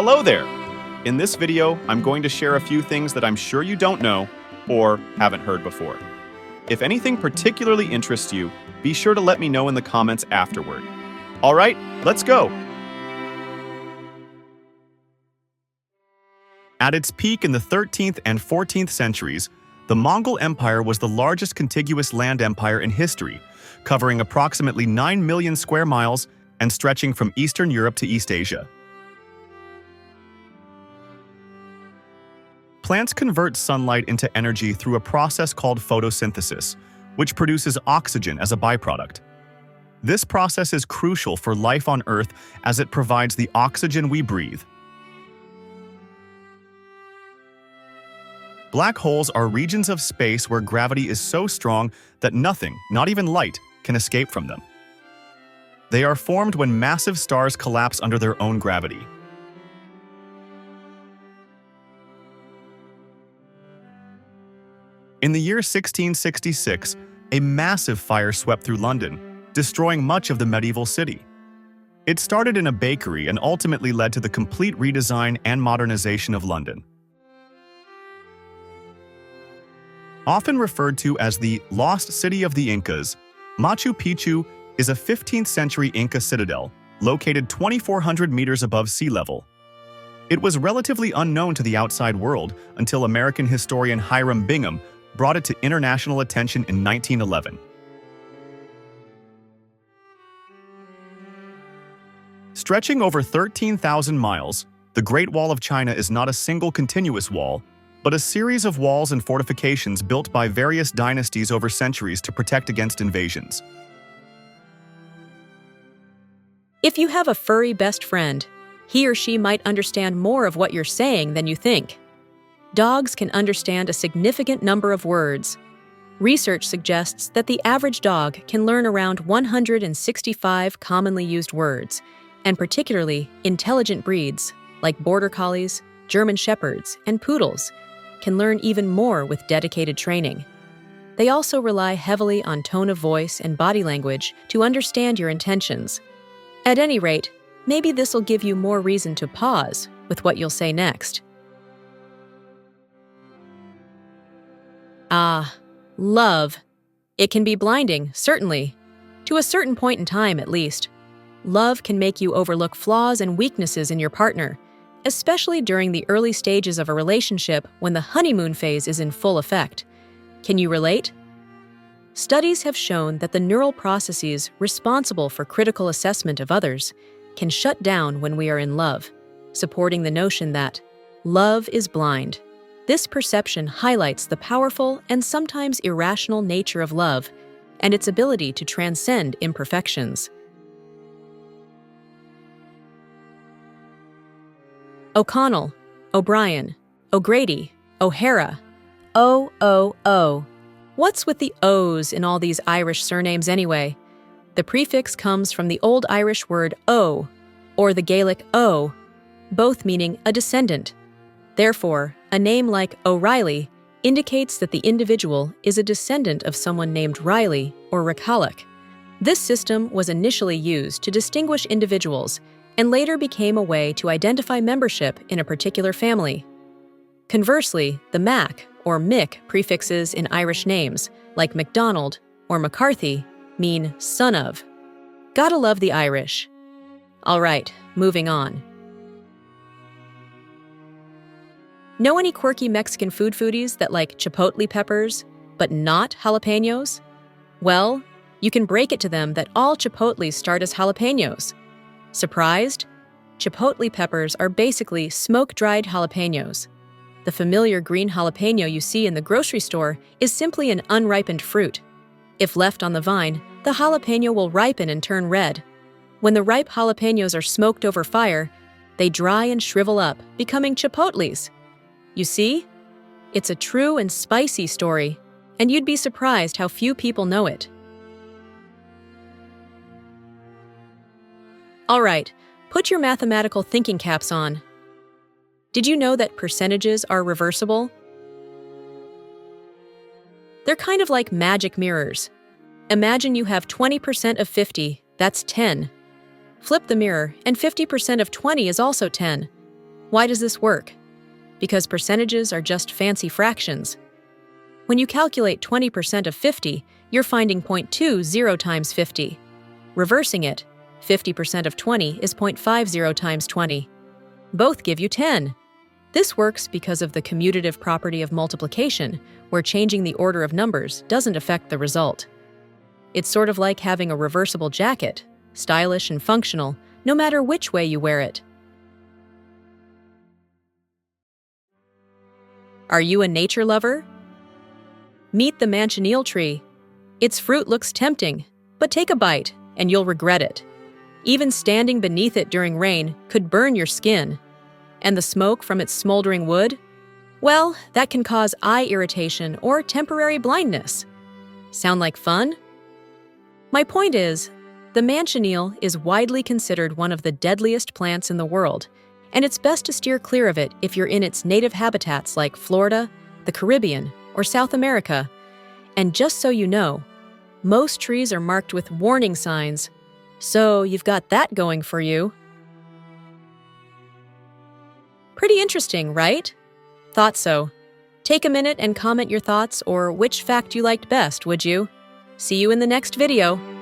Hello there! In this video, I'm going to share a few things that I'm sure you don't know or haven't heard before. If anything particularly interests you, be sure to let me know in the comments afterward. All right, let's go! At its peak in the 13th and 14th centuries, the Mongol Empire was the largest contiguous land empire in history, covering approximately 9 million square miles and stretching from Eastern Europe to East Asia. Plants convert sunlight into energy through a process called photosynthesis, which produces oxygen as a byproduct. This process is crucial for life on Earth as it provides the oxygen we breathe. Black holes are regions of space where gravity is so strong that nothing, not even light, can escape from them. They are formed when massive stars collapse under their own gravity. In the year 1666, a massive fire swept through London, destroying much of the medieval city. It started in a bakery and ultimately led to the complete redesign and modernization of London. Often referred to as the Lost City of the Incas, Machu Picchu is a 15th century Inca citadel located 2,400 meters above sea level. It was relatively unknown to the outside world until American historian Hiram Bingham brought it to international attention in 1911. Stretching over 13,000 miles, the Great Wall of China is not a single continuous wall, but a series of walls and fortifications built by various dynasties over centuries to protect against invasions. If you have a furry best friend, he or she might understand more of what you're saying than you think. Dogs can understand a significant number of words. Research suggests that the average dog can learn around 165 commonly used words, and particularly intelligent breeds like Border Collies, German Shepherds, and Poodles can learn even more with dedicated training. They also rely heavily on tone of voice and body language to understand your intentions. At any rate, maybe this will give you more reason to pause with what you'll say next. Love. It can be blinding, certainly. To a certain point in time, at least. Love can make you overlook flaws and weaknesses in your partner, especially during the early stages of a relationship when the honeymoon phase is in full effect. Can you relate? Studies have shown that the neural processes responsible for critical assessment of others can shut down when we are in love, supporting the notion that love is blind. This perception highlights the powerful and sometimes irrational nature of love and its ability to transcend imperfections. O'Connell, O'Brien, O'Grady, O'Hara, O. What's with the O's in all these Irish surnames anyway? The prefix comes from the Old Irish word O, or the Gaelic O, both meaning a descendant. Therefore, a name like O'Reilly indicates that the individual is a descendant of someone named Riley or Recollick. This system was initially used to distinguish individuals and later became a way to identify membership in a particular family. Conversely, the Mac or Mick prefixes in Irish names, like MacDonald or McCarthy, mean son of. Gotta love the Irish. All right, moving on. Know any quirky Mexican foodies that like chipotle peppers, but not jalapenos? Well, you can break it to them that all chipotles start as jalapenos. Surprised? Chipotle peppers are basically smoke-dried jalapenos. The familiar green jalapeno you see in the grocery store is simply an unripened fruit. If left on the vine, the jalapeno will ripen and turn red. When the ripe jalapenos are smoked over fire, they dry and shrivel up, becoming chipotles. You see? It's a true and spicy story, and you'd be surprised how few people know it. All right, put your mathematical thinking caps on. Did you know that percentages are reversible? They're kind of like magic mirrors. Imagine you have 20% of 50, that's 10. Flip the mirror, and 50% of 20 is also 10. Why does this work? Because percentages are just fancy fractions. When you calculate 20% of 50, you're finding 0.20 times 50. Reversing it, 50% of 20 is 0.50 times 20. Both give you 10. This works because of the commutative property of multiplication, where changing the order of numbers doesn't affect the result. It's sort of like having a reversible jacket, stylish and functional, no matter which way you wear it. Are you a nature lover? Meet the manchineel tree. Its fruit looks tempting, but take a bite and you'll regret it. Even standing beneath it during rain could burn your skin. And the smoke from its smoldering wood? Well, that can cause eye irritation or temporary blindness. Sound like fun? My point is, the manchineel is widely considered one of the deadliest plants in the world, and it's best to steer clear of it if you're in its native habitats like Florida, the Caribbean, or South America. And just so you know, most trees are marked with warning signs, so you've got that going for you. Pretty interesting, right? Thought so. Take a minute and comment your thoughts or which fact you liked best, would you? See you in the next video.